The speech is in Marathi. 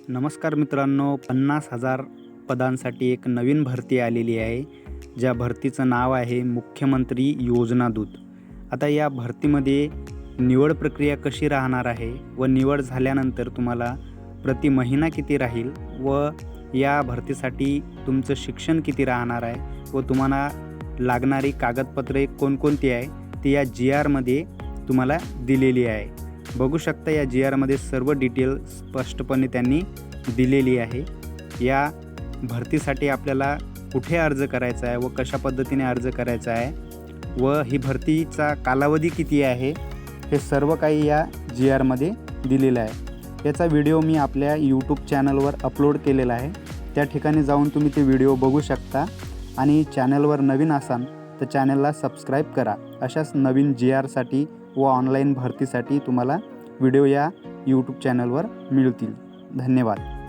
नमस्कार मित्रांनो, 50,000 पदांसाठी एक नवीन भरती आलेली आहे. ज्या भरतीचं नाव आहे मुख्यमंत्री योजना दूत. आता या भरतीमध्ये निवड प्रक्रिया कशी राहणार आहे व निवड झाल्यानंतर तुम्हाला प्रति महिना किती राहील व या भरतीसाठी तुमचं शिक्षण किती राहणार आहे व तुम्हाला लागणारी कागदपत्रे कोणकोणती आहे ती या GRमध्ये तुम्हाला दिलेली आहे. बघू शकता या GRमध्ये सर्व डिटेल स्पष्टपणे त्यांनी दिलेली आहे. या भरतीसाठी आपल्याला कुठे अर्ज करायचा आहे व कशा पद्धतीने अर्ज करायचा आहे व ही भरतीचा कालावधी किती आहे हे सर्व काही या GRमध्ये दिलेलं आहे. याचा व्हिडिओ मी आपल्या YouTube चॅनलवर अपलोड केलेला आहे. त्या ठिकाणी जाऊन तुम्ही ते व्हिडिओ बघू शकता आणि चॅनलवर नवीन असाल तर चॅनलला सबस्क्राईब करा. अशाच नवीन GRसाठी व ऑनलाईन भरतीसाठी तुम्हाला व्हिडिओ या YouTube चॅनलवर मिळतील. धन्यवाद.